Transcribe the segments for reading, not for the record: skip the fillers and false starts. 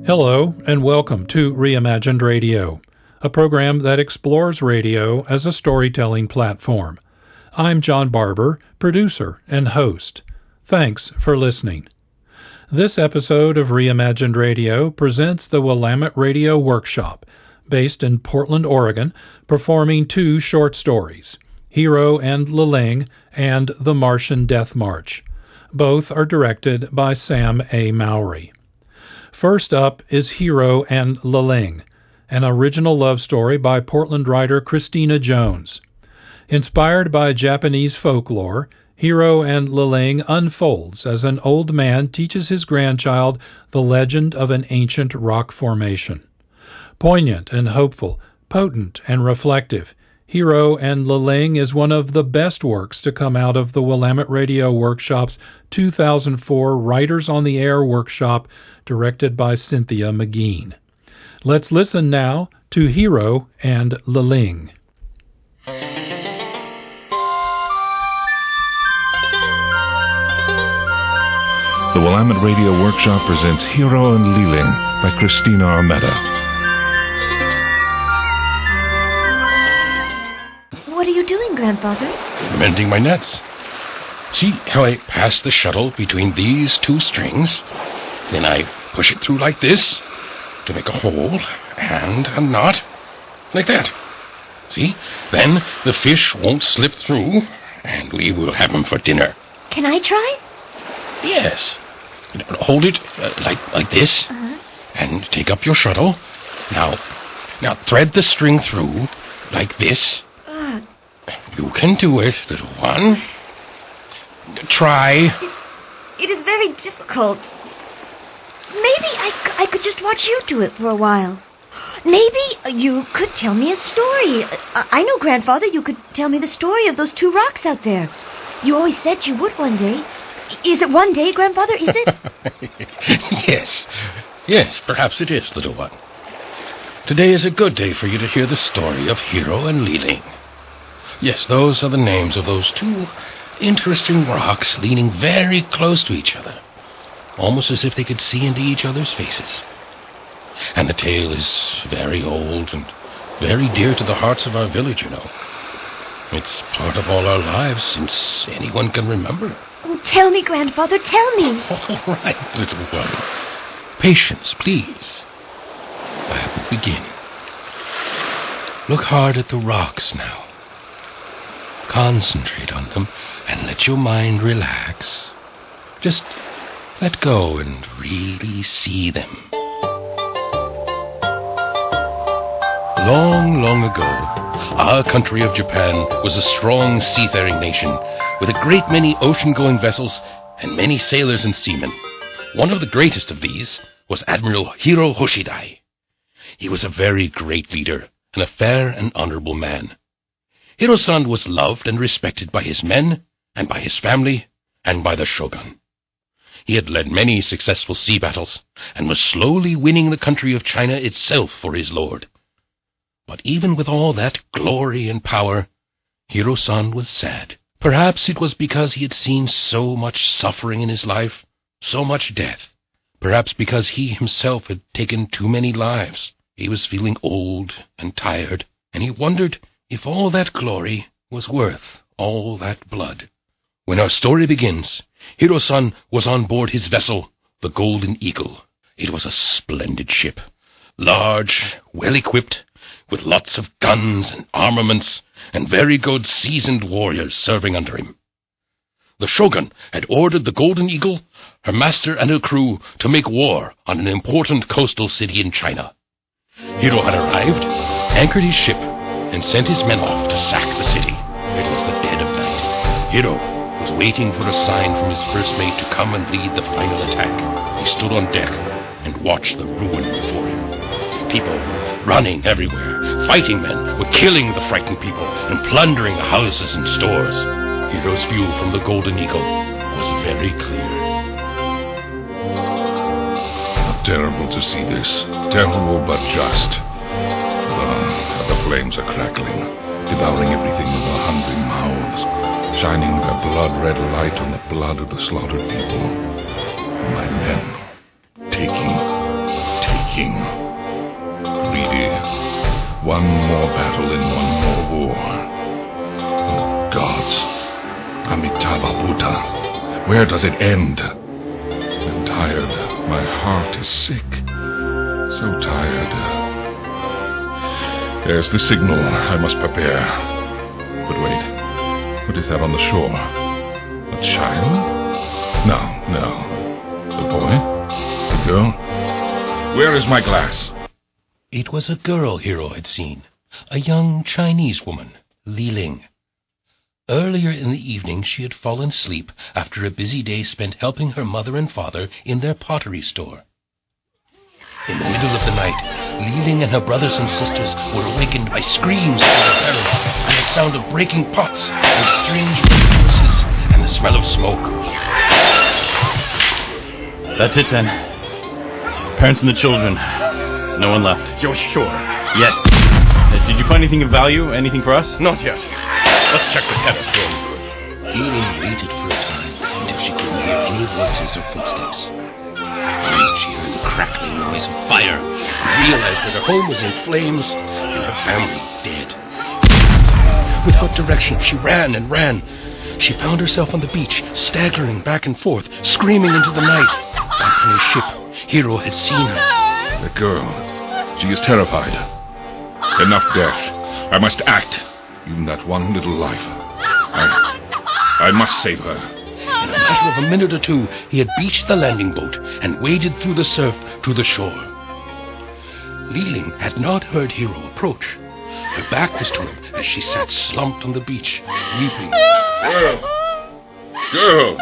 Hello, and welcome to Reimagined Radio, a program that explores radio as a storytelling platform. I'm John Barber, producer and host. Thanks for listening. This episode of Reimagined Radio presents the Willamette Radio Workshop, based in Portland, Oregon, performing two short stories, Hiro and Liling and The Martian Death March. Both are directed by Sam A. Mowry. First up is Hiro and Liling, an original love story by Portland writer Kristina Jones. Inspired by Japanese folklore, Hiro and Liling unfolds as an old man teaches his grandchild the legend of an ancient rock formation. Poignant and hopeful, potent and reflective, Hiro and Liling is one of the best works to come out of the Willamette Radio Workshop's 2004 Writers on the Air workshop, directed by Cynthia McGeen. Let's listen now to Hiro and Liling. The Willamette Radio Workshop presents Hiro and Liling by Kristina Jones. What are you doing, Grandfather? Mending my nets. See how I pass the shuttle between these two strings? Then I push it through like this to make a hole and a knot, like that. See? Then the fish won't slip through, and we will have him for dinner. Can I try? Yes. Hold it like this, and take up your shuttle. Now thread the string through like this. You can do it, little one. Try. It is very difficult. Maybe I could just watch you do it for a while. Maybe you could tell me a story. I know, Grandfather, you could tell me the story of those two rocks out there. You always said you would one day. Is it one day, Grandfather? Is it? Yes, perhaps it is, little one. Today is a good day for you to hear the story of Hiro and Liling. Yes, those are the names of those two interesting rocks leaning very close to each other, almost as if they could see into each other's faces. And the tale is very old and very dear to the hearts of our village, you know. It's part of all our lives since anyone can remember. Oh, tell me, Grandfather, tell me. All right, little one. Patience, please. I will begin. Look hard at the rocks now. Concentrate on them and let your mind relax. Just let go and really see them. Long, long ago, our country of Japan was a strong seafaring nation with a great many ocean-going vessels and many sailors and seamen. One of the greatest of these was Admiral Hiro Hoshidai. He was a very great leader and a fair and honorable man. Hiro-san was loved and respected by his men and by his family and by the shogun. He had led many successful sea battles and was slowly winning the country of China itself for his lord. But even with all that glory and power, Hiro-san was sad. Perhaps it was because he had seen so much suffering in his life, so much death. Perhaps because he himself had taken too many lives. He was feeling old and tired, and he wondered if all that glory was worth all that blood. When our story begins, Hiro-san was on board his vessel, the Golden Eagle. It was a splendid ship, large, well-equipped, with lots of guns and armaments, and very good seasoned warriors serving under him. The shogun had ordered the Golden Eagle, her master and her crew, to make war on an important coastal city in China. Hiro had arrived, anchored his ship, and sent his men off to sack the city. It was the dead of night. Hiro was waiting for a sign from his first mate to come and lead the final attack. He stood on deck and watched the ruin before him. People running everywhere. Fighting men were killing the frightened people and plundering houses and stores. Hiro's view from the Golden Eagle was very clear. How terrible to see this. Terrible but just. The flames are crackling, devouring everything with their hungry mouths, shining their blood-red light on the blood of the slaughtered people. My men, taking king. Greedy. One more battle and one more war. Oh, gods. Amitabha Buddha. Where does it end? I'm tired. My heart is sick. So tired. There's the signal. I must prepare. But wait. What is that on the shore? A child? No. A boy? A girl? Where is my glass? It was a girl Hiro had seen, a young Chinese woman, Liling. Earlier in the evening she had fallen asleep after a busy day spent helping her mother and father in their pottery store. In the middle of the night, Liling and her brothers and sisters were awakened by screams of terror and the sound of breaking pots and strange voices and the smell of smoke. That's it then. Parents and the children. No one left. You're sure? Yes. Did you find anything of value? Anything for us? Not yet. Let's check the terrace room. Liling waited for a time until she couldn't hear any voices or footsteps. Then she heard the crackling noise of fire and realized that her home was in flames and her family dead. Without direction, she ran and ran. She found herself on the beach, staggering back and forth, screaming into the night. Back on his ship, Hiro had seen her. The girl. She is terrified. Enough death. I must act. Even that one little life. I must save her. In a matter of a minute or two, he had beached the landing boat and waded through the surf to the shore. Liling had not heard Hiro approach. Her back was to him as she sat slumped on the beach, weeping. Girl!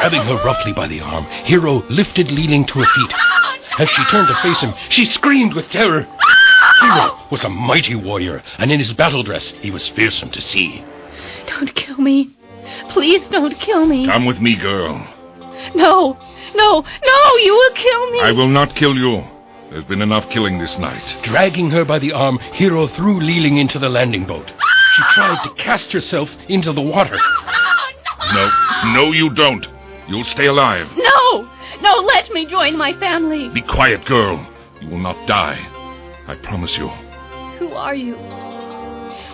Grabbing her roughly by the arm, Hiro lifted Liling to her feet. As she turned to face him, she screamed with terror. Hiro was a mighty warrior, and in his battle dress, he was fearsome to see. Don't kill me. Please don't kill me. Come with me, girl. No, you will kill me. I will not kill you. There's been enough killing this night. Dragging her by the arm, Hiro threw Liling into the landing boat. She tried to cast herself into the water. No, you don't. You'll stay alive. No, let me join my family. Be quiet, girl. You will not die. I promise you. Who are you?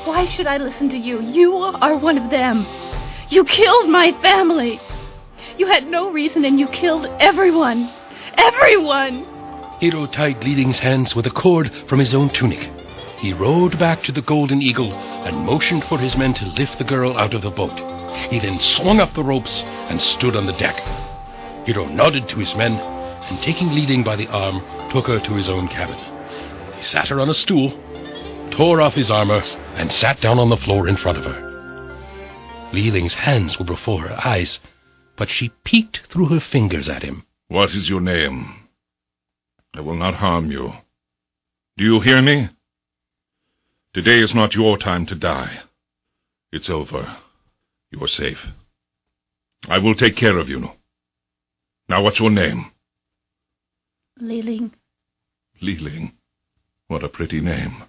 Why should I listen to you? You are one of them. You killed my family. You had no reason and you killed everyone. Everyone! Hiro tied Liling's hands with a cord from his own tunic. He rowed back to the Golden Eagle and motioned for his men to lift the girl out of the boat. He then swung up the ropes and stood on the deck. Hiro nodded to his men and, taking Liling by the arm, took her to his own cabin. He sat her on a stool, tore off his armor, and sat down on the floor in front of her. Liling's hands were before her eyes, but she peeked through her fingers at him. What is your name? I will not harm you. Do you hear me? Today is not your time to die. It's over. You are safe. I will take care of you. Now, what's your name? Liling. Liling. What a pretty name.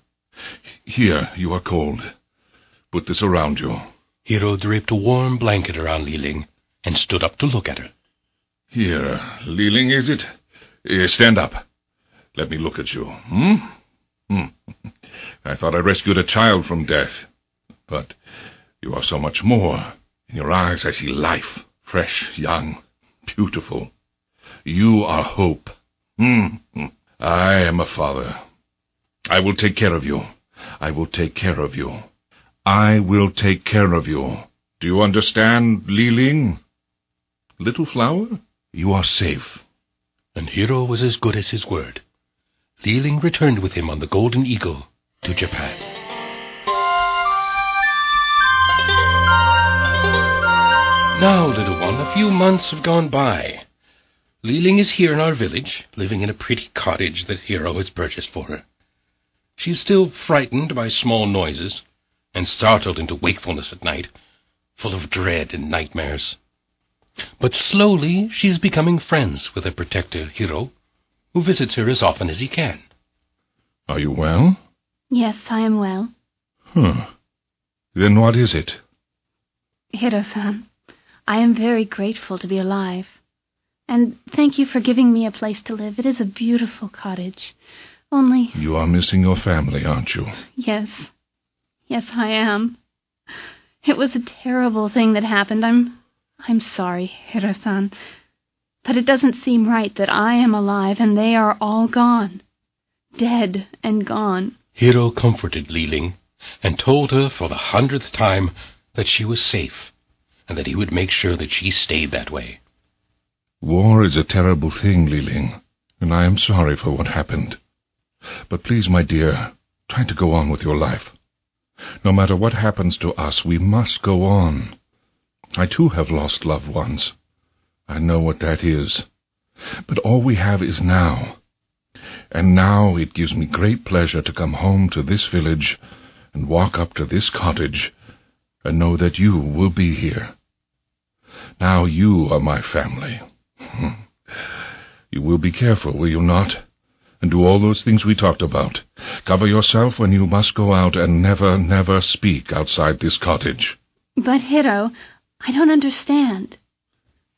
Here, you are cold. Put this around you. Hiro draped a warm blanket around Liling and stood up to look at her. Here, Liling, is it? Stand up. Let me look at you. I thought I rescued a child from death. But you are so much more. In your eyes I see life. Fresh, young, beautiful. You are hope. I am a father. I will take care of you. I will take care of you. I will take care of you. Do you understand, Liling? Little flower, you are safe. And Hiro was as good as his word. Liling returned with him on the Golden Eagle to Japan. Now, little one, a few months have gone by. Liling is here in our village, living in a pretty cottage that Hiro has purchased for her. She is still frightened by small noises, and startled into wakefulness at night, full of dread and nightmares. But slowly she is becoming friends with her protector, Hiro, who visits her as often as he can. Are you well? Yes, I am well. Then what is it? Hiro-san, I am very grateful to be alive. And thank you for giving me a place to live. It is a beautiful cottage. Only... You are missing your family, aren't you? Yes. Yes, I am. It was a terrible thing that happened. I'm sorry, Hiro-san. But it doesn't seem right that I am alive and they are all gone. Dead and gone. Hiro comforted Liling and told her for the 100th time that she was safe and that he would make sure that she stayed that way. War is a terrible thing, Liling, and I am sorry for what happened. But please, my dear, try to go on with your life. No matter what happens to us, we must go on. I too have lost loved ones. I know what that is. But all we have is now. And now it gives me great pleasure to come home to this village and walk up to this cottage and know that you will be here. Now you are my family. You will be careful, will you not? And do all those things we talked about. Cover yourself when you must go out and never, never speak outside this cottage. But, Hiro, I don't understand.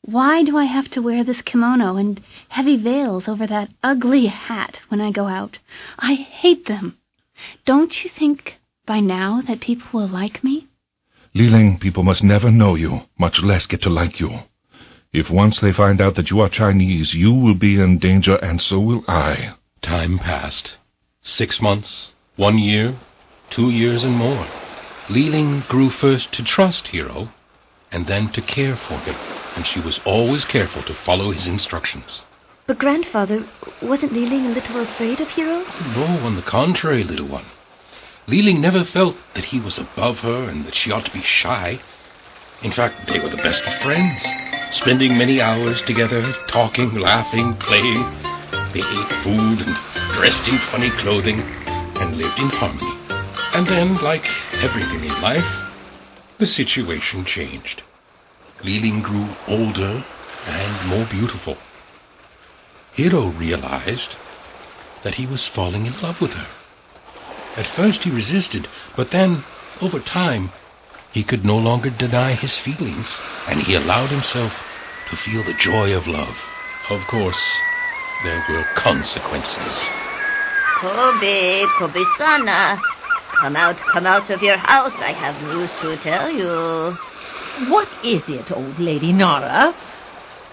Why do I have to wear this kimono and heavy veils over that ugly hat when I go out? I hate them. Don't you think by now that people will like me? Liling, people must never know you, much less get to like you. If once they find out that you are Chinese, you will be in danger, and so will I. Time passed. 6 months, 1 year, 2 years and more. Liling grew first to trust Hiro, and then to care for him, and she was always careful to follow his instructions. But grandfather, wasn't Liling a little afraid of Hiro? No, on the contrary, little one. Liling never felt that he was above her and that she ought to be shy. In fact, they were the best of friends, spending many hours together, talking, laughing, playing. They ate food and dressed in funny clothing and lived in harmony. And then, like everything in life, the situation changed. Liling grew older and more beautiful. Hiro realized that he was falling in love with her. At first he resisted, but then, over time, he could no longer deny his feelings, and he allowed himself to feel the joy of love. Of course, there were consequences. Kobe-sana, come out of your house. I have news to tell you. What is it, old lady Nora?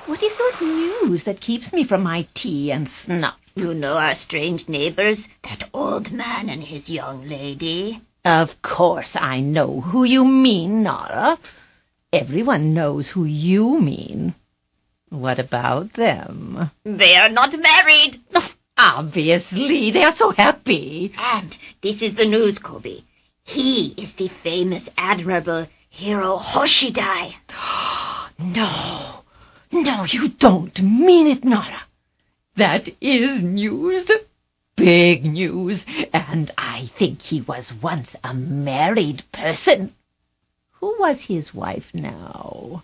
What is this news that keeps me from my tea and snuff? You know our strange neighbors, that old man and his young lady. Of course I know who you mean, Nora. Everyone knows who you mean. What about them? They are not married. Oh, obviously, they are so happy. And this is the news, Kobe. He is the famous Admiral Hiro Hoshidai. No, you don't mean it, Nora. That is news. Big news. And I think he was once a married person. Who was his wife now?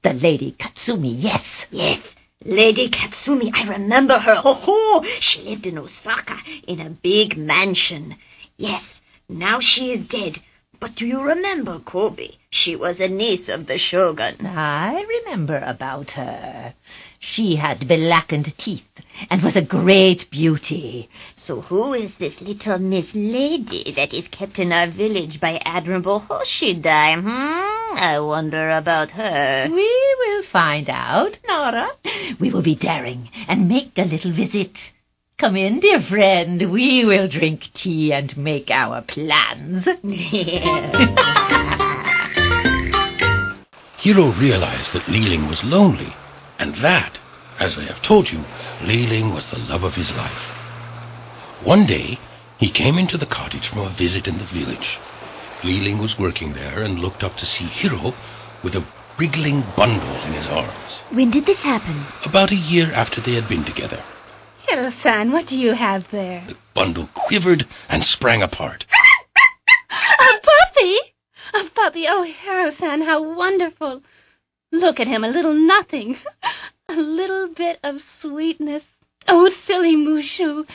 The Lady Katsumi, yes. Yes, Lady Katsumi, I remember her. Oh, she lived in Osaka in a big mansion. Yes, now she is dead. But do you remember, Kobe? She was a niece of the shogun. I remember about her. She had blackened teeth and was a great beauty. So who is this little Miss Lady that is kept in our village by Admiral Hoshidai? I wonder about her. We will find out, Nora. We will be daring and make a little visit. Come in, dear friend. We will drink tea and make our plans. Hiro realized that Liling was lonely, and that, as I have told you, Liling was the love of his life. One day, he came into the cottage from a visit in the village. Liling was working there and looked up to see Hiro with a wriggling bundle in his arms. When did this happen? About a year after they had been together. Hiro-san, what do you have there? The bundle quivered and sprang apart. A puppy! A puppy! Oh, Hiro-san, how wonderful. Look at him, a little nothing. A little bit of sweetness. Oh, silly Mushu.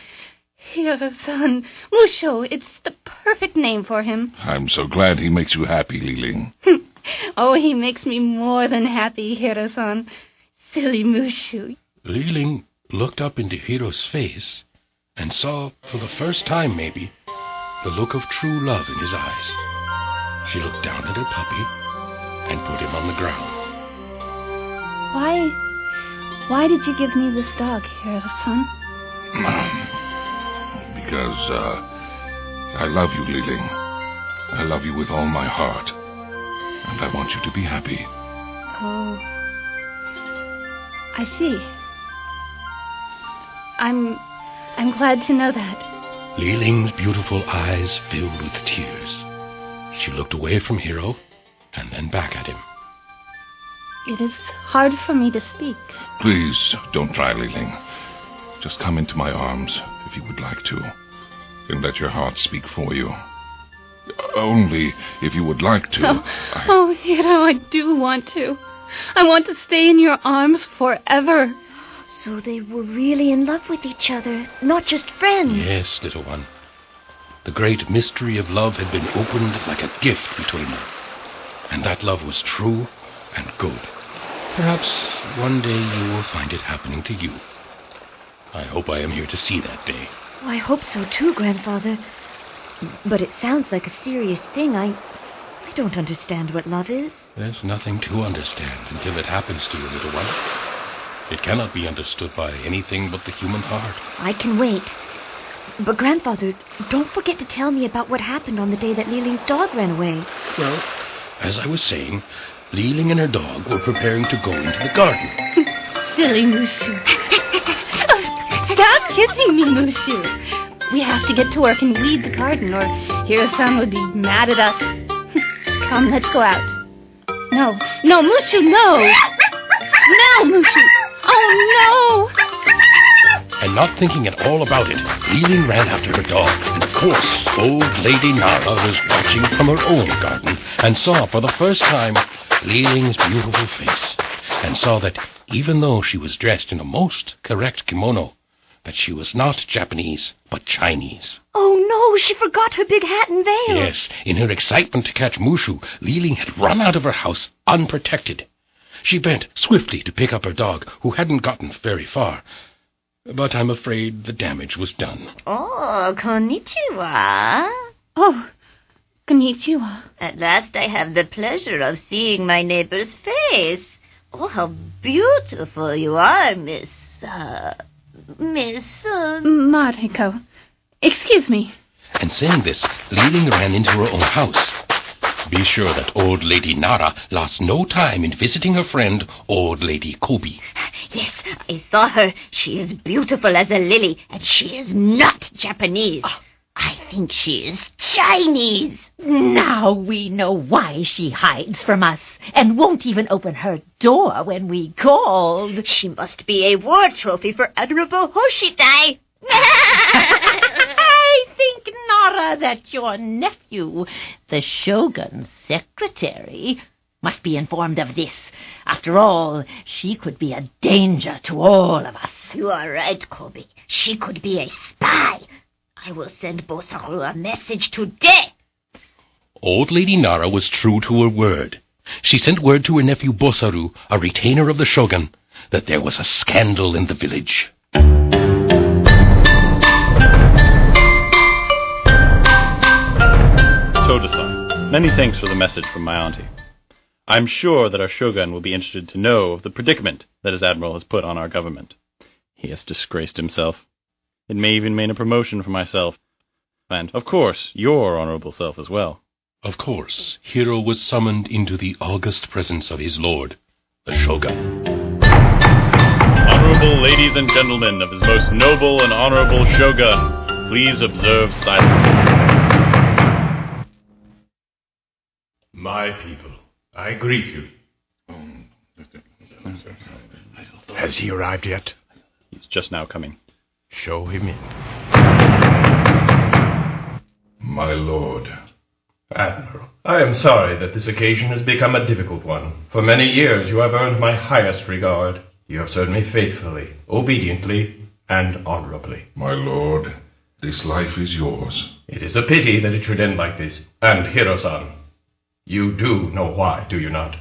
Hiro-san. Mushu, it's the perfect name for him. I'm so glad he makes you happy, Liling. Oh, he makes me more than happy, Hiro-san. silly Mushu. Liling looked up into Hiro's face and saw, for the first time maybe, the look of true love in his eyes. She looked down at her puppy and put him on the ground. Why did you give me this dog, Hiro-san? Because, I love you, Liling. I love you with all my heart. And I want you to be happy. Oh. I see. I'm glad to know that. Liling's beautiful eyes filled with tears. She looked away from Hiro and then back at him. It is hard for me to speak. Please, don't try, Liling. Just come into my arms, if you would like to, and let your heart speak for you. Only if you would like to. Oh, Hiro, I do want to. I want to stay in your arms forever. So they were really in love with each other, not just friends. Yes, little one. The great mystery of love had been opened like a gift between them. And that love was true and good. Perhaps one day you will find it happening to you. I hope I am here to see that day. Oh, I hope so too, Grandfather. But it sounds like a serious thing. I don't understand what love is. There's nothing to understand until it happens to you, little one. It cannot be understood by anything but the human heart. I can wait. But, Grandfather, don't forget to tell me about what happened on the day that Liling's dog ran away. Well, as I was saying, Liling and her dog were preparing to go into the garden. Silly Mushu. Stop kissing me, Mushu. We have to get to work and weed the garden, or Hiro-san would be mad at us. Come, let's go out. No, Mushu, no! No, Mushu! Oh, no! And not thinking at all about it, Liling ran after her dog. And of course, old Lady Nara was watching from her own garden and saw for the first time Liling's beautiful face, and saw that even though she was dressed in a most correct kimono, that she was not Japanese, but Chinese. Oh, no, she forgot her big hat and veil. Yes, in her excitement to catch Mushu, Liling had run out of her house unprotected. She bent swiftly to pick up her dog, who hadn't gotten very far. But I'm afraid the damage was done. Oh, konnichiwa. Oh, konnichiwa. At last I have the pleasure of seeing my neighbor's face. Oh, how beautiful you are, Miss... Mariko. Excuse me. And saying this, Liling ran into her own house. Be sure that old Lady Nara lost no time in visiting her friend, old Lady Kobe. Yes, I saw her. She is beautiful as a lily, and she is not Japanese. I think she is Chinese. Now we know why she hides from us and won't even open her door when we called. She must be a war trophy for Admirable Hoshitai. I think, Nara, that your nephew, the Shogun's secretary, must be informed of this. After all, she could be a danger to all of us. You are right, Kobe. She could be a spy. I will send Bosaru a message today. Old Lady Nara was true to her word. She sent word to her nephew Bosaru, a retainer of the Shogun, that there was a scandal in the village. Toda-san, many thanks for the message from my auntie. I'm sure that our Shogun will be interested to know of the predicament that his admiral has put on our government. He has disgraced himself. It may even mean a promotion for myself. And, of course, your honorable self as well. Of course, Hiro was summoned into the august presence of his lord, the Shogun. Honorable ladies and gentlemen of his most noble and honorable Shogun, please observe silence. My people, I greet you. Has he arrived yet? He's just now coming. Show him in. My lord. Admiral, I am sorry that this occasion has become a difficult one. For many years you have earned my highest regard. You have served me faithfully, obediently, and honorably. My lord, this life is yours. It is a pity that it should end like this. And Hiro-san, you do know why, do you not?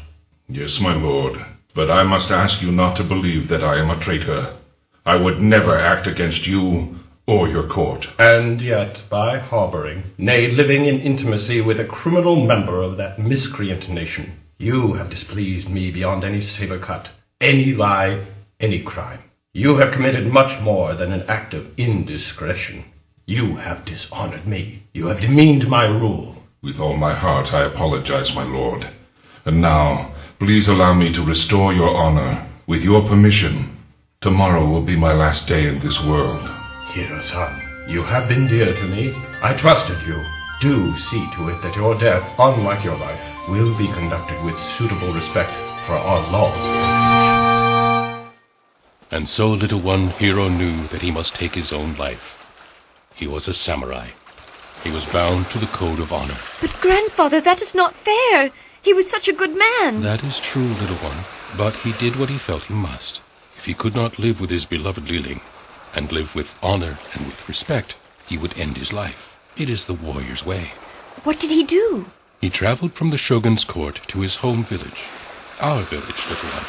Yes, my lord. But I must ask you not to believe that I am a traitor. I would never act against you or your court. And yet, by harboring, nay, living in intimacy with a criminal member of that miscreant nation, you have displeased me beyond any saber cut, any lie, any crime. You have committed much more than an act of indiscretion. You have dishonored me. You have demeaned my rule. With all my heart, I apologize, my lord. And now, please allow me to restore your honor. With your permission, tomorrow will be my last day in this world. Hiro-san, you have been dear to me. I trusted you. Do see to it that your death, unlike your life, will be conducted with suitable respect for our laws. And so little one Hiro knew that he must take his own life. He was a samurai. He was bound to the code of honor. But, Grandfather, that is not fair. He was such a good man. That is true, little one, but he did what he felt he must. If he could not live with his beloved Liling, and live with honor and with respect, he would end his life. It is the warrior's way. What did he do? He traveled from the shogun's court to his home village, our village, little one,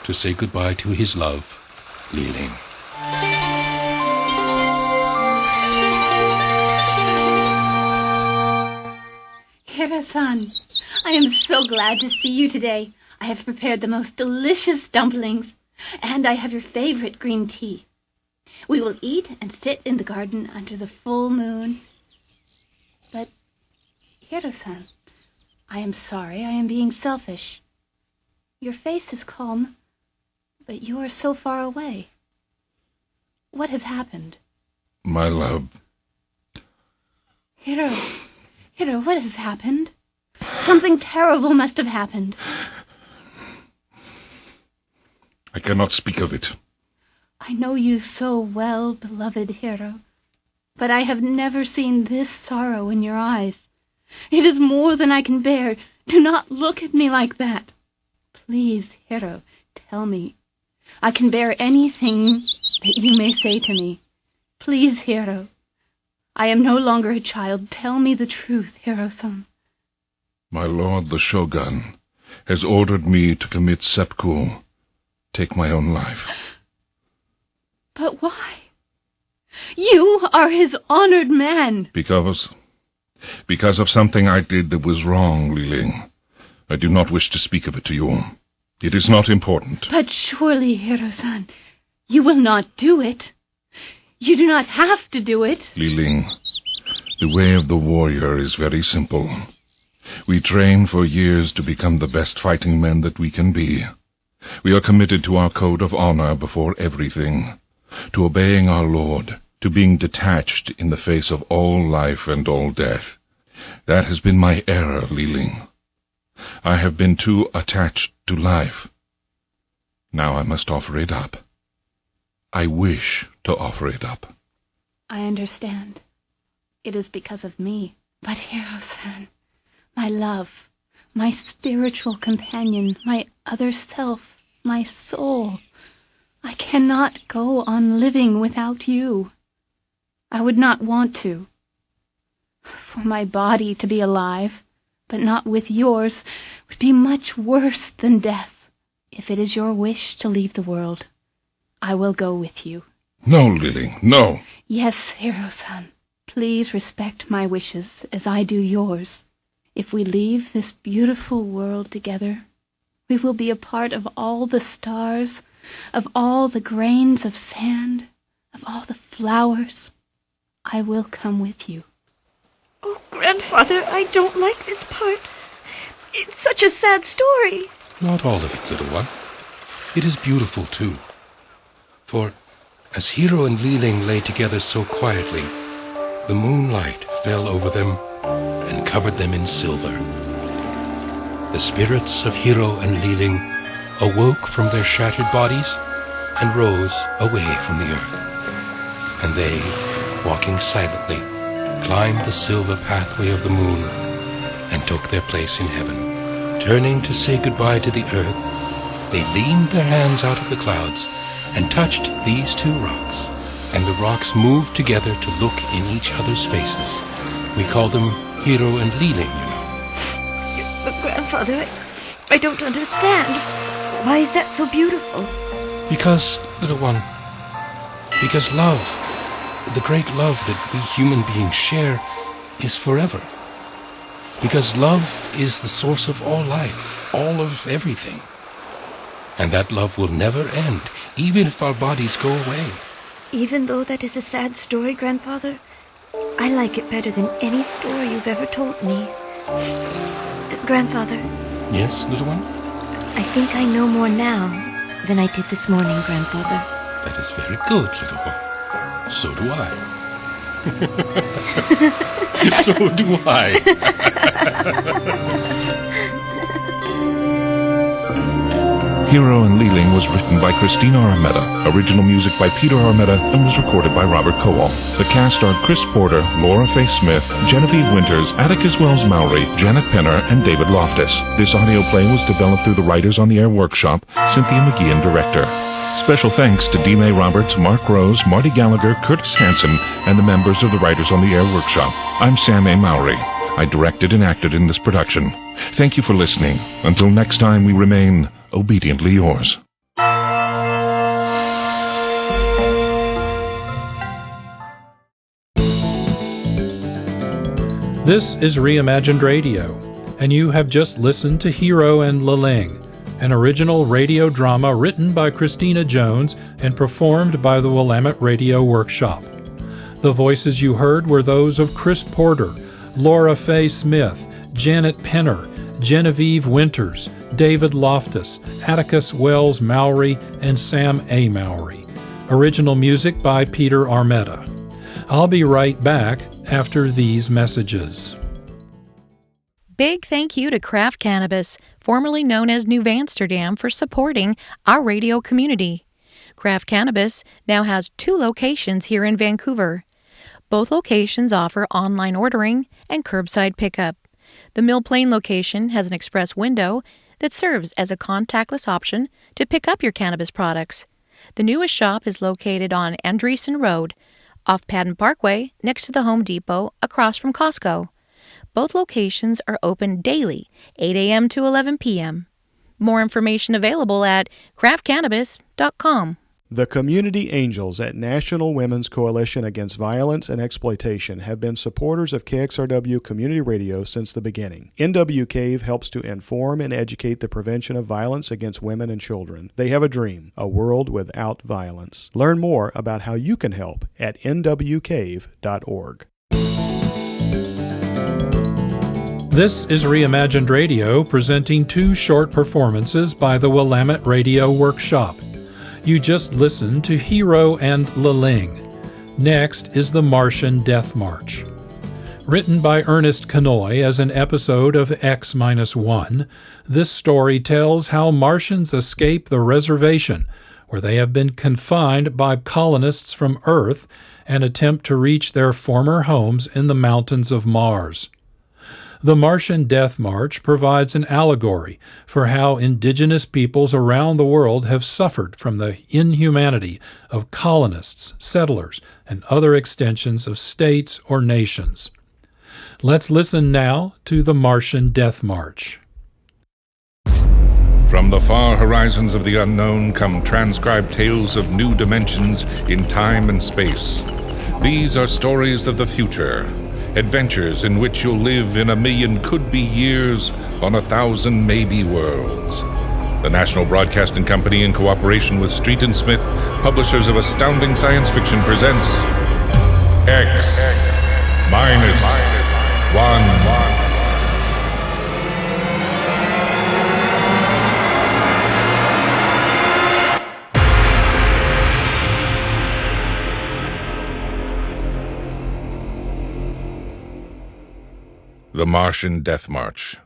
to say goodbye to his love, Liling. Hiro-san, I am so glad to see you today. I have prepared the most delicious dumplings, and I have your favorite green tea. We will eat and sit in the garden under the full moon. But, Hiro-san, I am sorry I am being selfish. Your face is calm, but you are so far away. What has happened? My love. Hiro, what has happened? Something terrible must have happened. I cannot speak of it. I know you so well, beloved Hiro, but I have never seen this sorrow in your eyes. It is more than I can bear. Do not look at me like that. Please, Hiro, tell me. I can bear anything that you may say to me. Please, Hiro. I am no longer a child. Tell me the truth, Hiro-san. My lord the Shogun has ordered me to commit seppuku, take my own life. But why? You are his honored man. Because of something I did that was wrong, Liling. I do not wish to speak of it to you. It is not important. But surely, Hiro-san, you will not do it. You do not have to do it. Liling, the way of the warrior is very simple. We train for years to become the best fighting men that we can be. We are committed to our code of honor before everything, to obeying our Lord, to being detached in the face of all life and all death. That has been my error, Liling. I have been too attached to life. Now I must offer it up. I wish to offer it up. I understand. It is because of me. But Hiro-san, my love, my spiritual companion, my other self, my soul, I cannot go on living without you. I would not want to. For my body to be alive, but not with yours, would be much worse than death. If it is your wish to leave the world, I will go with you. No, Liling, no. Yes, Hiro-san. Please respect my wishes as I do yours. If we leave this beautiful world together, we will be a part of all the stars, of all the grains of sand, of all the flowers. I will come with you. Oh, Grandfather, I don't like this part. It's such a sad story. Not all of it, little one. It is beautiful, too. For, as Hiro and Liling lay together so quietly, the moonlight fell over them and covered them in silver. The spirits of Hiro and Liling awoke from their shattered bodies and rose away from the earth. And they, walking silently, climbed the silver pathway of the moon and took their place in heaven. Turning to say goodbye to the earth, they leaned their hands out of the clouds and touched these two rocks, and the rocks moved together to look in each other's faces. We call them Hiro and Liling, you know. But, Grandfather, I don't understand. Why is that so beautiful? Because, little one, because love, the great love that we human beings share, is forever. Because love is the source of all life, all of everything. And that love will never end, even if our bodies go away. Even though that is a sad story, Grandfather, I like it better than any story you've ever told me. Grandfather. Yes, little one? I think I know more now than I did this morning, Grandfather. That is very good, little one. So do I. So do I. Hiro Liling was written by Kristina Armetta, original music by Peter Armetta, and was recorded by Robert Kowal. The cast are Chris Porter, Laura Faye Smith, Genevieve Winters, Atticus Wells Mowry, Janet Penner, and David Loftus. This audio play was developed through the Writers on the Air Workshop, Cynthia McGeehan, director. Special thanks to D. May Roberts, Marc Rose, Marty Gallagher, Curtis Hanson, and the members of the Writers on the Air Workshop. I'm Sam A. Mowry. I directed and acted in this production. Thank you for listening. Until next time, we remain obediently yours. This is Reimagined Radio, and you have just listened to Hiro and Liling, an original radio drama written by Kristina Jones and performed by the Willamette Radio Workshop. The voices you heard were those of Chris Porter, Laura Faye Smith, Janet Penner, Genevieve Winters, David Loftus, Atticus Wells Mowry, and Sam A. Mowry. Original music by Peter Armetta. I'll be right back after these messages. Big thank you to Craft Cannabis, formerly known as New Amsterdam, for supporting our radio community. Craft Cannabis now has 2 locations here in Vancouver. Both locations offer online ordering and curbside pickup. The Mill Plain location has an express window that serves as a contactless option to pick up your cannabis products. The newest shop is located on Andreessen Road, off Padden Parkway, next to the Home Depot, across from Costco. Both locations are open daily, 8 a.m. to 11 p.m. More information available at craftcannabis.com. The Community Angels at National Women's Coalition Against Violence and Exploitation have been supporters of KXRW Community Radio since the beginning. NW Cave helps to inform and educate the prevention of violence against women and children. They have a dream, a world without violence. Learn more about how you can help at nwcave.org. This is Reimagined Radio, presenting 2 short performances by the Willamette Radio Workshop. You just listened to Hiro and Liling. Next is the Martian Death March. Written by Ernest Kinoy as an episode of X-1, this story tells how Martians escape the reservation, where they have been confined by colonists from Earth, and attempt to reach their former homes in the mountains of Mars. The Martian Death March provides an allegory for how indigenous peoples around the world have suffered from the inhumanity of colonists, settlers, and other extensions of states or nations. Let's listen now to the Martian Death March. From the far horizons of the unknown come transcribed tales of new dimensions in time and space. These are stories of the future. Adventures in which you'll live in 1,000,000 could-be years on 1,000 maybe worlds. The National Broadcasting Company, in cooperation with Street and Smith, publishers of astounding science fiction, presents X-1. The Martian Death March.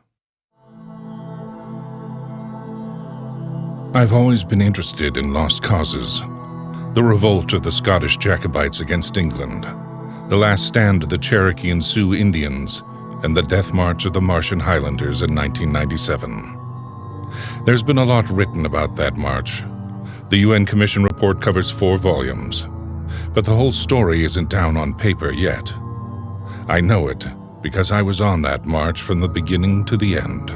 I've always been interested in lost causes. The revolt of the Scottish Jacobites against England, the last stand of the Cherokee and Sioux Indians, and the death march of the Martian Highlanders in 1997. There's been a lot written about that march. The UN Commission report covers 4 volumes, but the whole story isn't down on paper yet. I know it, because I was on that march from the beginning to the end.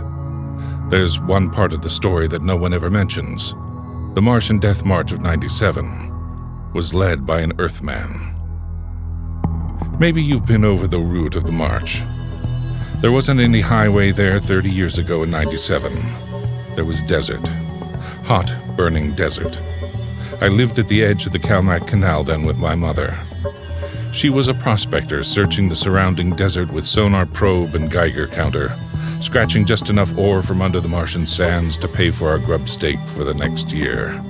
There's one part of the story that no one ever mentions. The Martian Death March of '97 was led by an Earthman. Maybe you've been over the route of the march. There wasn't any highway there 30 years ago in '97. There was desert. Hot, burning desert. I lived at the edge of the Calmac Canal then with my mother. She was a prospector searching the surrounding desert with sonar probe and Geiger counter, scratching just enough ore from under the Martian sands to pay for our grub stake for the next year.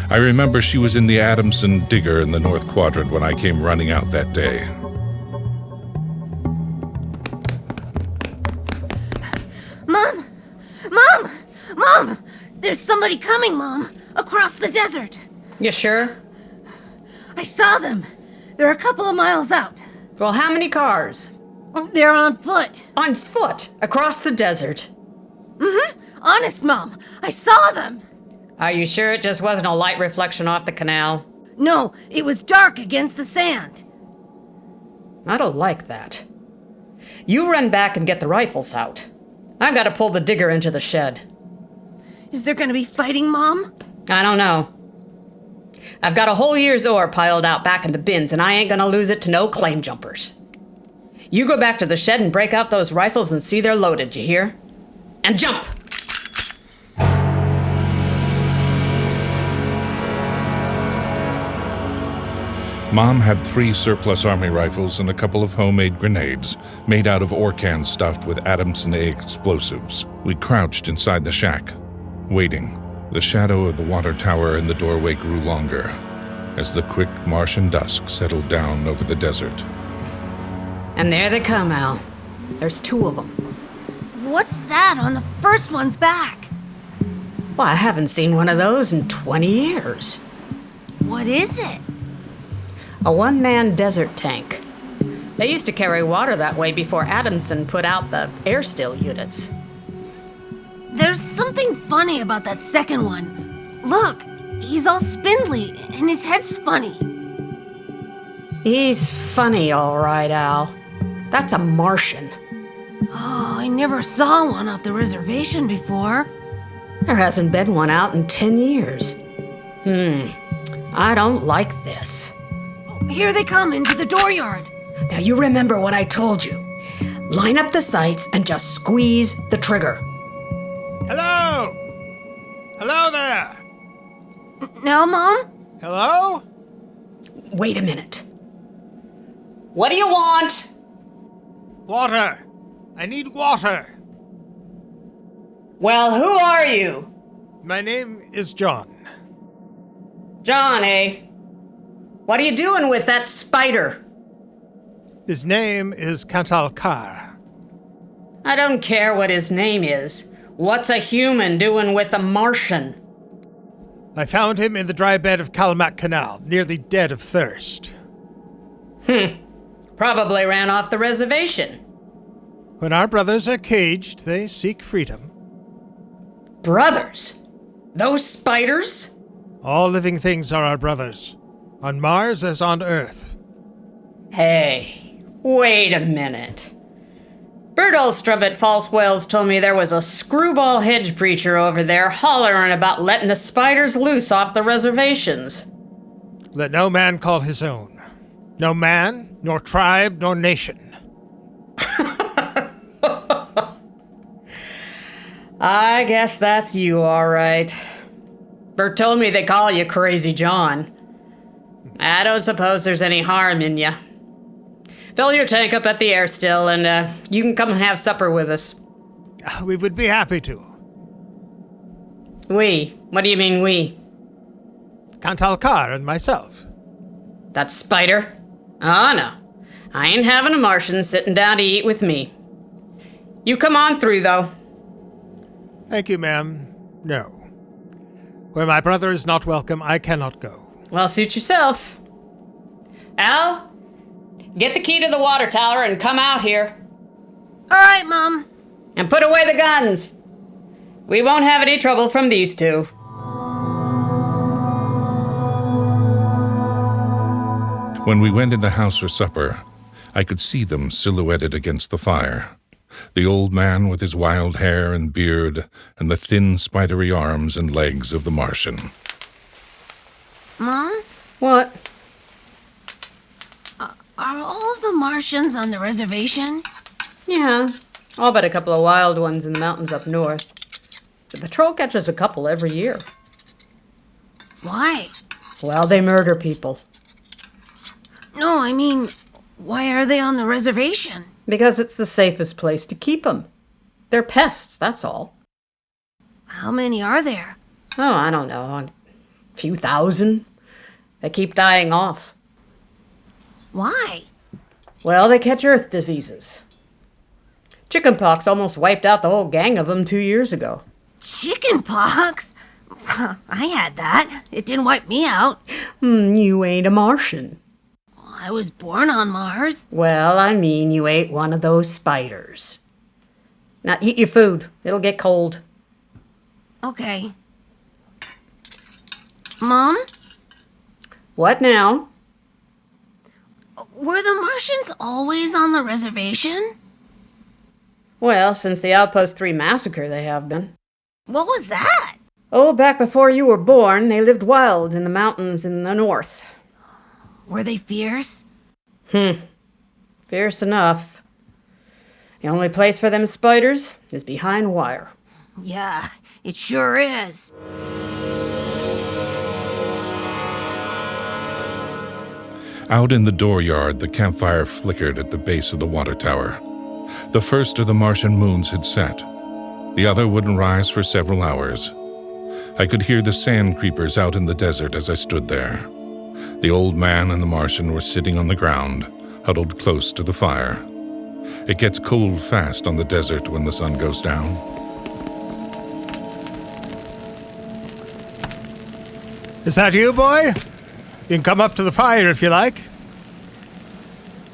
I remember she was in the Adamson digger in the North Quadrant when I came running out that day. Mom! Mom! Mom! There's somebody coming, Mom! Across the desert! You sure? I saw them. They're a couple of miles out. Well, how many cars? They're on foot. On foot? Across the desert? Mm-hmm. Honest, Mom. I saw them. Are you sure it just wasn't a light reflection off the canal? No, it was dark against the sand. I don't like that. You run back and get the rifles out. I've got to pull the digger into the shed. Is there going to be fighting, Mom? I don't know. I've got a whole year's ore piled out back in the bins, and I ain't going to lose it to no claim jumpers. You go back to the shed and break out those rifles and see they're loaded, you hear? And jump! Mom had 3 surplus army rifles and a couple of homemade grenades made out of ore cans stuffed with Adamson A explosives. We crouched inside the shack, waiting. The shadow of the water tower in the doorway grew longer as the quick Martian dusk settled down over the desert. And there they come, Al. There's 2 of them. What's that on the first one's back? Well, I haven't seen one of those in 20 years. What is it? A one-man desert tank. They used to carry water that way before Adamson put out the air still units. There's something funny about that second one. Look, he's all spindly and his head's funny. He's funny, all right, Al. That's a Martian. Oh, I never saw one off the reservation before. There hasn't been one out in 10 years. I don't like this. Here they come into the dooryard. Now you remember what I told you. Line up the sights and just squeeze the trigger. Hello! Hello there! Now, Mom? Hello? Wait a minute. What do you want? Water. I need water. Well, who are you? My name is John. John, eh? What are you doing with that spider? His name is Kantalkar. I don't care what his name is. What's a human doing with a Martian? I found him in the dry bed of Calmac Canal, nearly dead of thirst. Probably ran off the reservation. When our brothers are caged, they seek freedom. Brothers? Those spiders? All living things are our brothers, on Mars as on Earth. Hey, wait a minute. Bert Olstrom at False Wells told me there was a screwball hedge preacher over there hollering about letting the spiders loose off the reservations. Let no man call his own. No man, nor tribe, nor nation. I guess that's you, all right. Bert told me they call you Crazy John. I don't suppose there's any harm in you. Fill your tank up at the air still, and you can come and have supper with us. We would be happy to. We? What do you mean, we? Kantalkar and myself. That spider? Oh, no. I ain't having a Martian sitting down to eat with me. You come on through, though. Thank you, ma'am. No. Where my brother is not welcome, I cannot go. Well, suit yourself. Al, get the key to the water tower and come out here. All right, Mom. And put away the guns. We won't have any trouble from these 2. When we went in the house for supper, I could see them silhouetted against the fire. The old man with his wild hair and beard, and the thin, spidery arms and legs of the Martian. Mom? What? Are all the Martians on the reservation? Yeah, all but a couple of wild ones in the mountains up north. The patrol catches a couple every year. Why? Well, they murder people. No, I mean, why are they on the reservation? Because it's the safest place to keep them. They're pests, that's all. How many are there? Oh, I don't know. A few thousand. They keep dying off. Why? Well, they catch earth diseases. Chickenpox almost wiped out the whole gang of them 2 years ago. Chickenpox? I had that. It didn't wipe me out. You ain't a Martian. I was born on Mars. Well, I mean you ate one of those spiders. Now eat your food. It'll get cold. Okay. Mom? What now? Were the Martians always on the reservation? Well, since the Outpost 3 massacre, they have been. What was that? Oh, back before you were born, they lived wild in the mountains in the north. Were they fierce? Fierce enough. The only place for them spiders is behind wire. Yeah, it sure is. Out in the dooryard, the campfire flickered at the base of the water tower. The first of the Martian moons had set. The other wouldn't rise for several hours. I could hear the sand creepers out in the desert as I stood there. The old man and the Martian were sitting on the ground, huddled close to the fire. It gets cold fast on the desert when the sun goes down. Is that you, boy? You can come up to the fire if you like.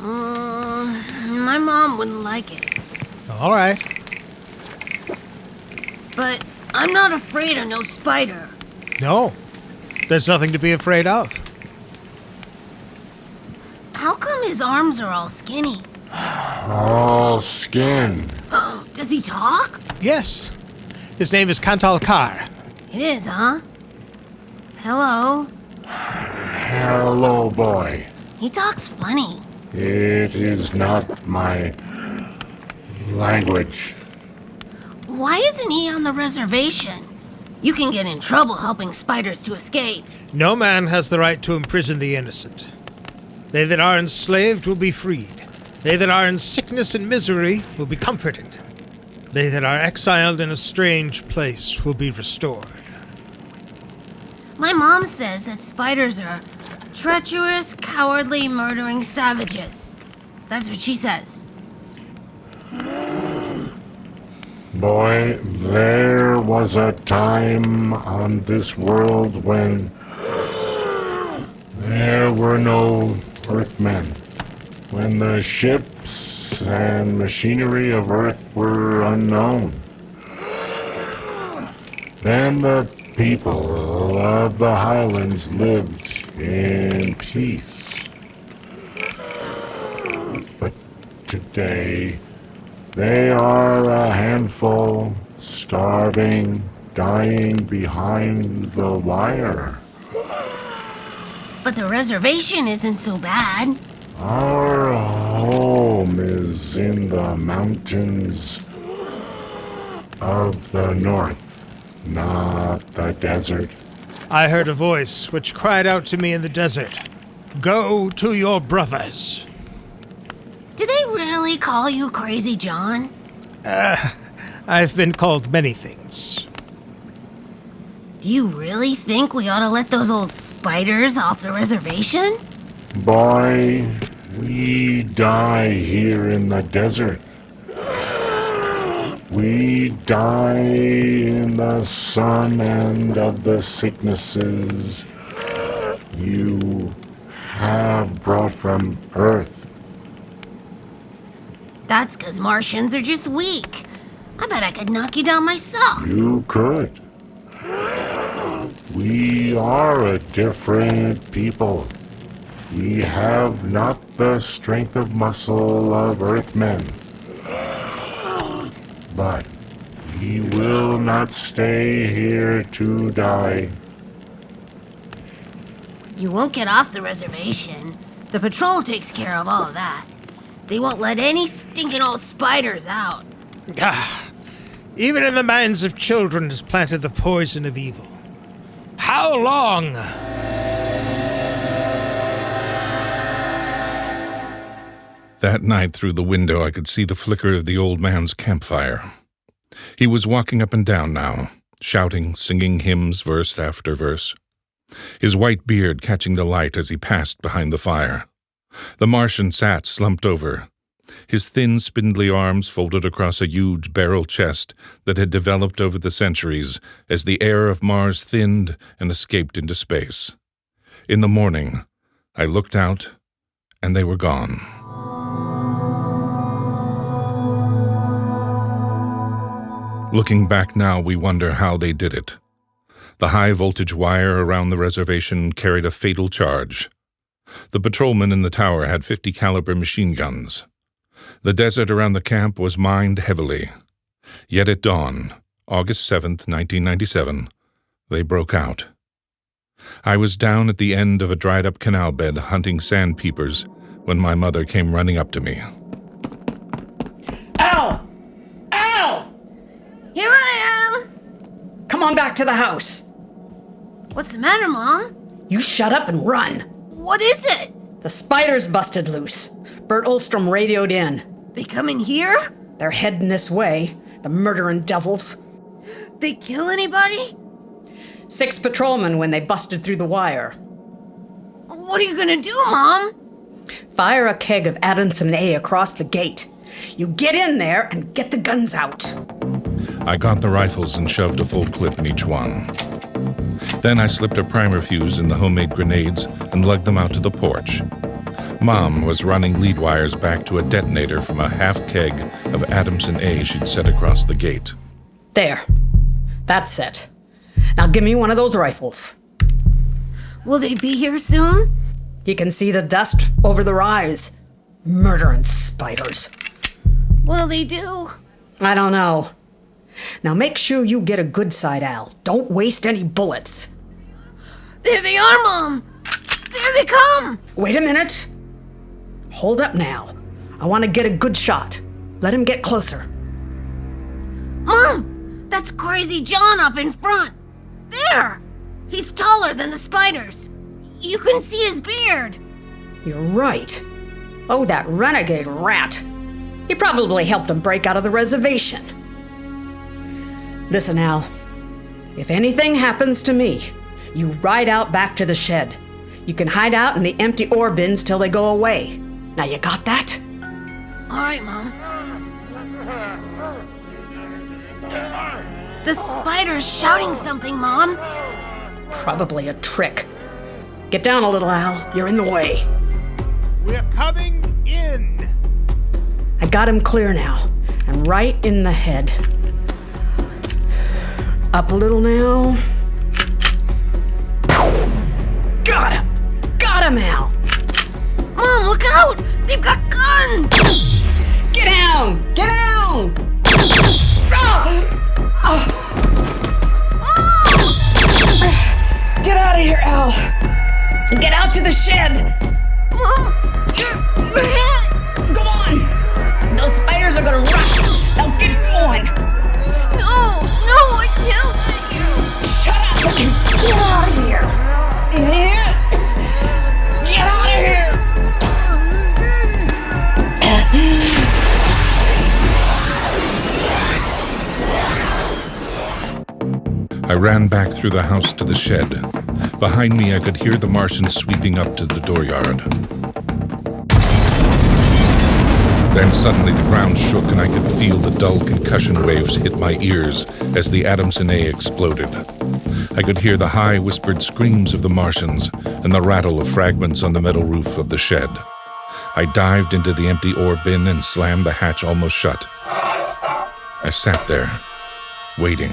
My mom wouldn't like it. All right. But I'm not afraid of no spider. No, there's nothing to be afraid of. How come his arms are all skinny? All skin. Oh, does he talk? Yes. His name is Kantal Kar. It is, huh? Hello. Hello, boy. He talks funny. It is not my language. Why isn't he on the reservation? You can get in trouble helping spiders to escape. No man has the right to imprison the innocent. They that are enslaved will be freed. They that are in sickness and misery will be comforted. They that are exiled in a strange place will be restored. My mom says that spiders are treacherous, cowardly, murdering savages. That's what she says. Boy, there was a time on this world when there were no Earthmen. When the ships and machinery of Earth were unknown. Then the people of the Highlands lived in peace. But today, they are a handful, starving, dying behind the wire. But the reservation isn't so bad. Our home is in the mountains of the north, not the desert. I heard a voice which cried out to me in the desert, "Go to your brothers." Do they really call you Crazy John? I've been called many things. Do you really think we ought to let those old spiders off the reservation? Boy, we die here in the desert. We die in the sun and of the sicknesses you have brought from Earth. That's 'cause Martians are just weak. I bet I could knock you down myself. You could. We are a different people. We have not the strength of muscle of Earthmen. but he will not stay here to die. You won't get off the reservation. The patrol takes care of all of that. They won't let any stinking old spiders out. Even in the minds of children is planted the poison of evil. How long? That night, through the window, I could see the flicker of the old man's campfire. He was walking up and down now, shouting, singing hymns verse after verse, his white beard catching the light as he passed behind the fire. The Martian sat slumped over, his thin, spindly arms folded across a huge barrel chest that had developed over the centuries as the air of Mars thinned and escaped into space. In the morning, I looked out, and they were gone. Looking back now, we wonder how they did it. The high-voltage wire around the reservation carried a fatal charge. The patrolmen in the tower had 50-caliber machine guns. The desert around the camp was mined heavily. Yet at dawn, August 7th, 1997, they broke out. I was down at the end of a dried-up canal bed hunting sandpeepers when my mother came running up to me. Al! Al! Here I am! Come on back to the house. What's the matter, Mom? You shut up and run. What is it? The spiders busted loose. Bert Ulstrom radioed in. They come in here? They're heading this way, the murdering devils. They kill anybody? 6 patrolmen when they busted through the wire. What are you gonna do, Mom? Fire a keg of Adamson A across the gate. You get in there and get the guns out. I got the rifles and shoved a full clip in each one. Then I slipped a primer fuse in the homemade grenades and lugged them out to the porch. Mom was running lead wires back to a detonator from a half keg of Adamson A she'd set across the gate. There. That's it. Now give me one of those rifles. Will they be here soon? You can see the dust over the rise. Murdering spiders. What'll they do? I don't know. Now make sure you get a good sight, Al. Don't waste any bullets. There they are, Mom! There they come! Wait a minute. Hold up now. I want to get a good shot. Let him get closer. Mom! That's Crazy John up in front! There! He's taller than the spiders. You can see his beard. You're right. Oh, that renegade rat. He probably helped him break out of the reservation. Listen, Al. If anything happens to me, you ride out back to the shed. You can hide out in the empty ore bins till they go away. Now you got that? All right, Mom. The spider's shouting something, Mom. Probably a trick. Get down a little, Al. You're in the way. We're coming in. I got him clear now, and right in the head. Up a little now. Got him! Got him, Al! Mom, look out! They've got guns! Get down! Get down! Get out of here, Al! Get out to the shed! Mom, you're hit! Come on! Those spiders are gonna rush! Now get going! No, I can't let you! Shut up and get out of here! Get out of here! I ran back through the house to the shed. Behind me, I could hear the Martians sweeping up to the dooryard. Then suddenly the ground shook and I could feel the dull concussion waves hit my ears as the Adamson A exploded. I could hear the high whispered screams of the Martians and the rattle of fragments on the metal roof of the shed. I dived into the empty ore bin and slammed the hatch almost shut. I sat there, waiting.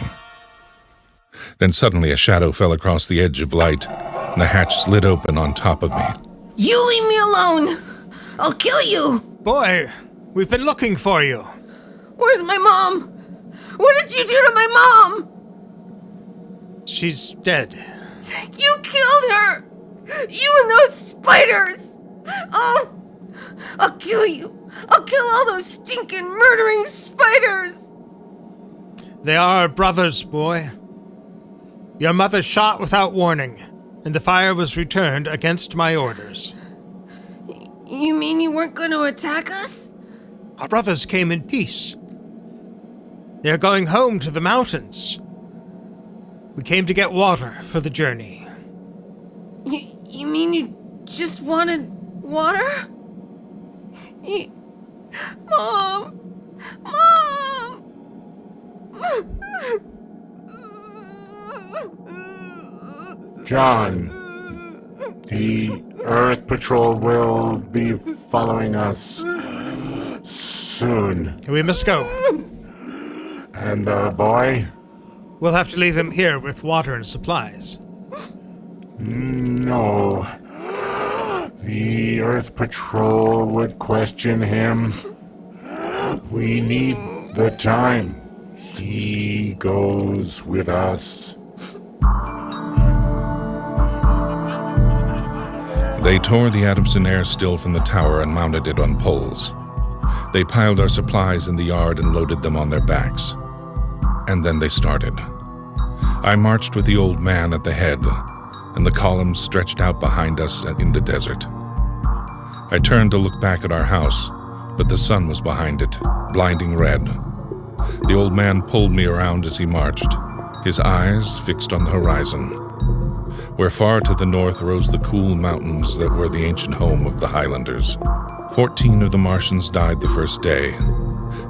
Then suddenly a shadow fell across the edge of light, and the hatch slid open on top of me. You leave me alone! I'll kill you! Boy, we've been looking for you. Where's my mom? What did you do to my mom? She's dead. You killed her! You and those spiders! I'll kill you. I'll kill all those stinking, murdering spiders! They are our brothers, boy. Your mother shot without warning, and the fire was returned against my orders. You mean you weren't going to attack us? Our brothers came in peace. They're going home to the mountains. We came to get water for the journey. You mean you just wanted water? Mom! John, the Earth Patrol will be following us soon. We must go. And the boy? We'll have to leave him here with water and supplies. No. The Earth Patrol would question him. We need the time. He goes with us. They tore the Adamson air still from the tower and mounted it on poles. They piled our supplies in the yard and loaded them on their backs. And then they started. I marched with the old man at the head, and the columns stretched out behind us in the desert. I turned to look back at our house, but the sun was behind it, blinding red. The old man pulled me around as he marched, his eyes fixed on the horizon, where far to the north rose the cool mountains that were the ancient home of the Highlanders. 14 of the Martians died the first day.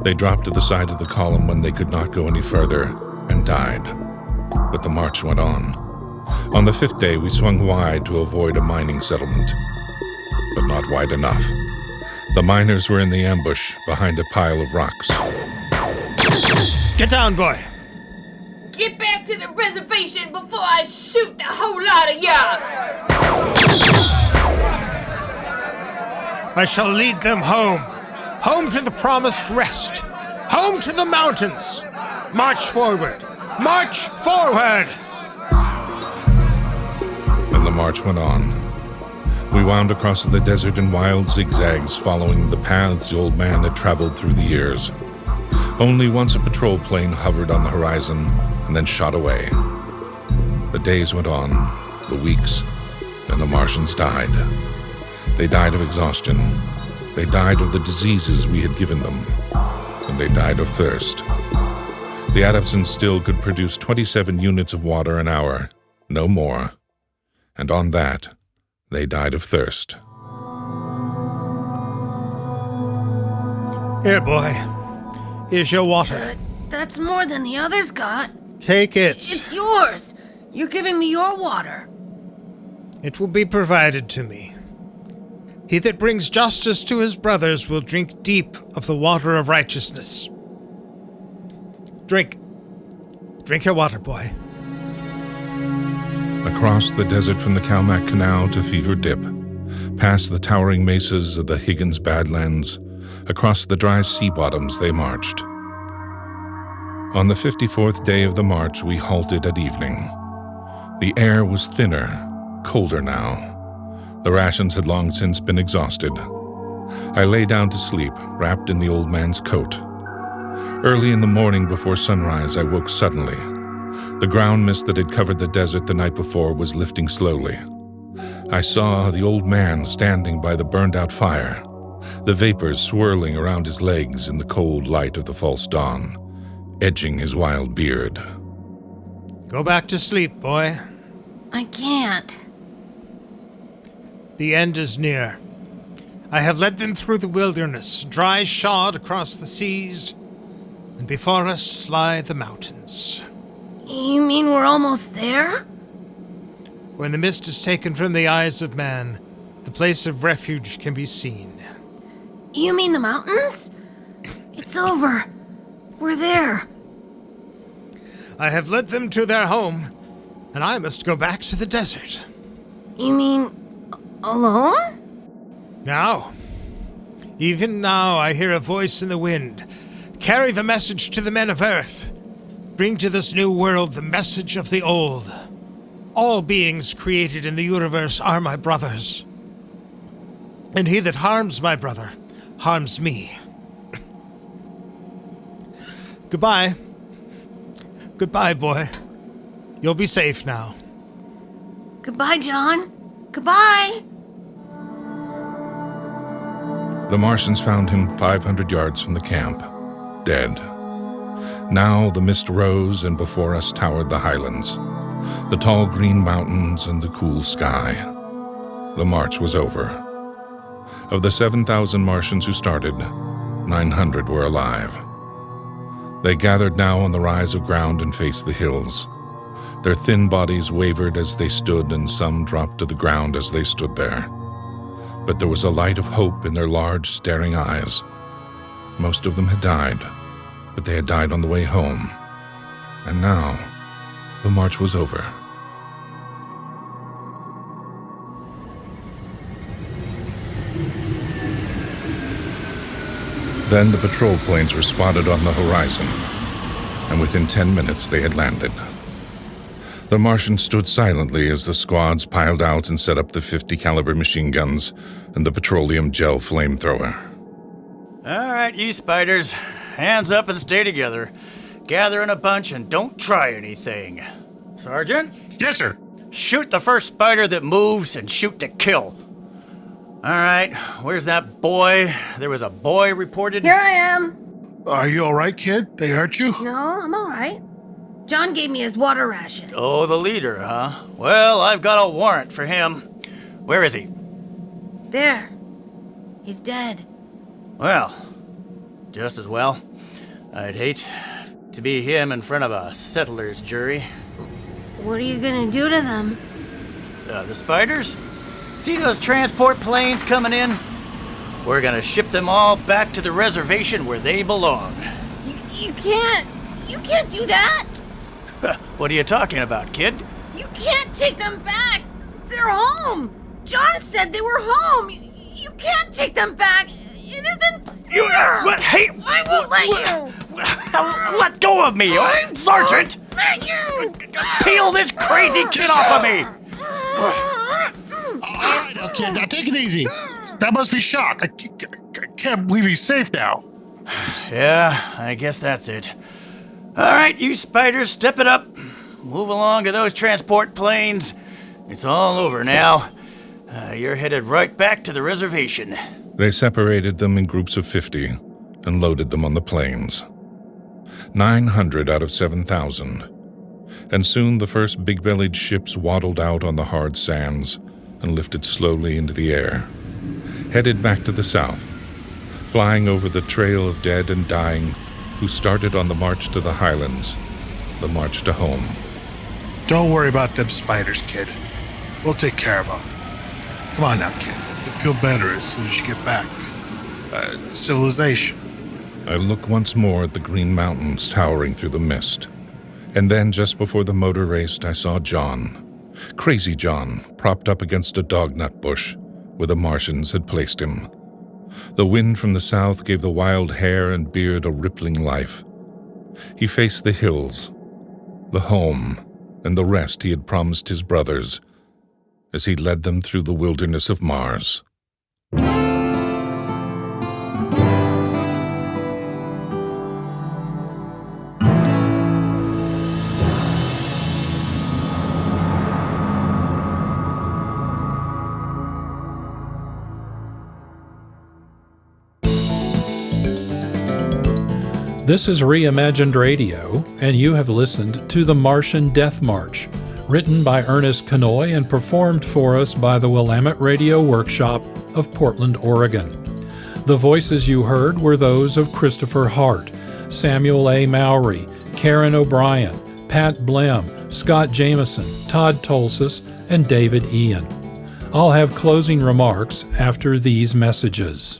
They dropped to the side of the column when they could not go any further, and died. But the march went on. On the 5th day, we swung wide to avoid a mining settlement, but not wide enough. The miners were in the ambush behind a pile of rocks. Get down, boy! Get back to the reservation before I shoot the whole lot of ya! I shall lead them home. Home to the promised rest. Home to the mountains. March forward. March forward! And the march went on. We wound across the desert in wild zigzags, following the paths the old man had traveled through the years. Only once a patrol plane hovered on the horizon and then shot away. The days went on, the weeks, and the Martians died. They died of exhaustion. They died of the diseases we had given them. And they died of thirst. The Adamsons still could produce 27 units of water an hour, no more. And on that, they died of thirst. Here, boy. Here's your water. That's more than the others got. Take it. It's yours. You're giving me your water. It will be provided to me. He that brings justice to his brothers will drink deep of the water of righteousness. Drink. Drink your water, boy. Across the desert from the Calmac Canal to Fever Dip, past the towering mesas of the Higgins Badlands, across the dry sea bottoms they marched. On the 54th day of the march, we halted at evening. The air was thinner, colder now. The rations had long since been exhausted. I lay down to sleep, wrapped in the old man's coat. Early in the morning before sunrise, I woke suddenly. The ground mist that had covered the desert the night before was lifting slowly. I saw the old man standing by the burned-out fire, the vapors swirling around his legs in the cold light of the false dawn, edging his wild beard. Go back to sleep, boy. I can't. The end is near. I have led them through the wilderness, dry shod across the seas, and before us lie the mountains. You mean we're almost there? When the mist is taken from the eyes of man, the place of refuge can be seen. You mean the mountains? It's over. We're there. I have led them to their home, and I must go back to the desert. You mean alone? Now. Even now I hear a voice in the wind. Carry the message to the men of Earth. bring to this new world the message of the old. All beings created in the universe are my brothers. And he that harms my brother harms me. Goodbye. Goodbye, boy. You'll be safe now. Goodbye, John. Goodbye. The Martians found him 500 yards from the camp, dead. Now the mist rose, and before us towered the highlands, the tall green mountains and the cool sky. The march was over. Of the 7,000 Martians who started, 900 were alive. They gathered now on the rise of ground and faced the hills. Their thin bodies wavered as they stood, and some dropped to the ground as they stood there. But there was a light of hope in their large, staring eyes. Most of them had died, but they had died on the way home. And now, the march was over. Then the patrol planes were spotted on the horizon, and within 10 minutes they had landed. The Martians stood silently as the squads piled out and set up the 50 caliber machine guns and the petroleum gel flamethrower. All right, you spiders, hands up and stay together. Gather in a bunch and don't try anything. Sergeant? Yes, sir. Shoot the first spider that moves and shoot to kill. All right, where's that boy? There was a boy reported. Here I am. Are you all right, kid? They hurt you? No, I'm all right. John gave me his water ration. Oh, the leader, huh? Well, I've got a warrant for him. Where is he? There. He's dead. Well, just as well. I'd hate to be him in front of a settler's jury. What are you gonna do to them? The spiders? See those transport planes coming in? We're gonna ship them all back to the reservation where they belong. You can't do that. What are you talking about, kid? You can't take them back. They're home. John said they were home. You can't take them back. It isn't fair. What? Hey! I won't let you. Let go of me, Sergeant! Let you. Peel this crazy kid off of me! All right, now, kid, now take it easy. That must be shock. I can't believe he's safe now. Yeah, I guess that's it. All right, you spiders, step it up. Move along to those transport planes. It's all over now. You're headed right back to the reservation. They separated them in groups of 50 and loaded them on the planes. 900 out of 7,000. And soon the first big-bellied ships waddled out on the hard sands and lifted slowly into the air, headed back to the south, flying over the trail of dead and dying who started on the march to the highlands, the march to home. Don't worry about them spiders, kid. We'll take care of them. Come on now, kid. You'll feel better as soon as you get back. Civilization. I look once more at the green mountains towering through the mist. And then, just before the motor raced, I saw John. Crazy John, propped up against a dognut bush, where the Martians had placed him. The wind from the south gave the wild hair and beard a rippling life. He faced the hills, the home, and the rest he had promised his brothers, as he led them through the wilderness of Mars. This is Reimagined Radio, and you have listened to The Martian Death March, written by Ernest Kinoy and performed for us by the Willamette Radio Workshop of Portland, Oregon. The voices you heard were those of Christopher Hart, Samuel A. Mowry, Karen O'Brien, Pat Blem, Scott Jameson, Todd Tolsis, and David Ian. I'll have closing remarks after these messages.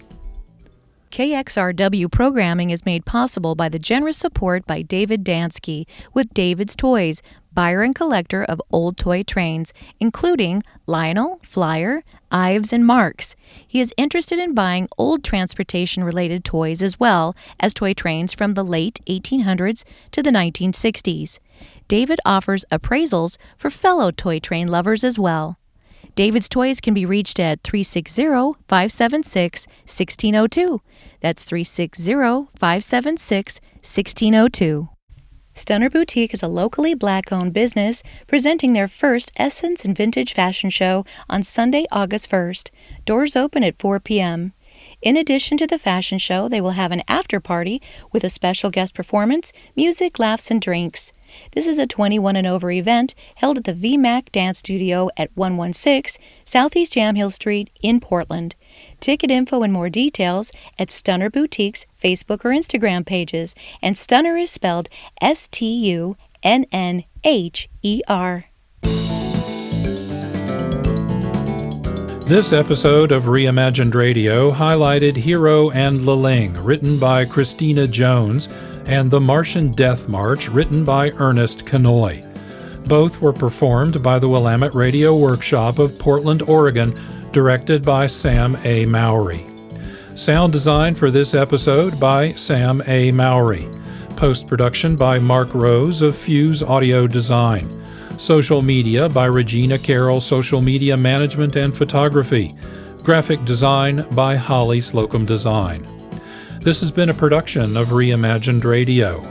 KXRW programming is made possible by the generous support by David Dansky with David's Toys, buyer and collector of old toy trains, including Lionel, Flyer, Ives, and Marc's. He is interested in buying old transportation-related toys as well as toy trains from the late 1800s to the 1960s. David offers appraisals for fellow toy train lovers as well. David's Toys can be reached at 360-576-1602. That's 360-576-1602. Stunner Boutique is a locally Black-owned business presenting their first Essence and Vintage Fashion Show on Sunday, August 1st. Doors open at 4 p.m. In addition to the fashion show, they will have an after-party with a special guest performance, music, laughs, and drinks. This is a 21 and over event held at the VMAC Dance Studio at 116 Southeast Jamhill Street in Portland. Ticket info and more details at Stunner Boutique's Facebook or Instagram pages, and Stunner is spelled Stunnher. This episode of Reimagined Radio highlighted Hiro and Liling, written by Kristina Jones, and The Martian Death March, written by Ernest Kinoy. Both were performed by the Willamette Radio Workshop of Portland, Oregon, directed by Sam A. Mowry. Sound design for this episode by Sam A. Mowry. Post-production by Marc Rose of Fuse Audio Design. Social media by Regina Carroll, Social Media Management and Photography. Graphic design by Holly Slocum Design. This has been a production of Reimagined Radio.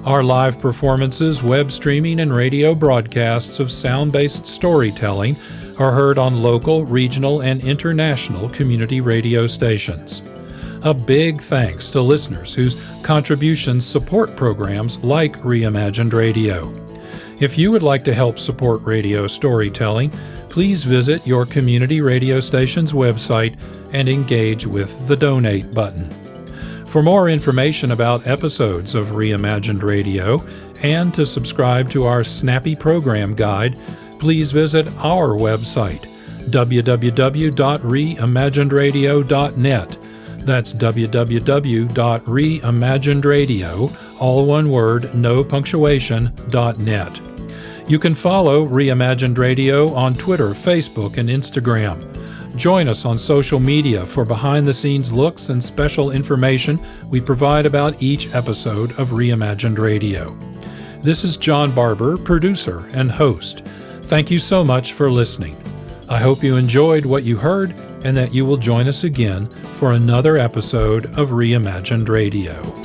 Our live performances, web streaming, and radio broadcasts of sound-based storytelling are heard on local, regional, and international community radio stations. A big thanks to listeners whose contributions support programs like Reimagined Radio. If you would like to help support radio storytelling, please visit your community radio station's website and engage with the Donate button. For more information about episodes of Reimagined Radio and to subscribe to our snappy program guide, please visit our website, www.reimaginedradio.net. That's www.reimaginedradio, all one word, no punctuation.net. You can follow Reimagined Radio on Twitter, Facebook, and Instagram. Join us on social media for behind-the-scenes looks and special information we provide about each episode of Reimagined Radio. This is John Barber, producer and host. Thank you so much for listening. I hope you enjoyed what you heard and that you will join us again for another episode of Reimagined Radio.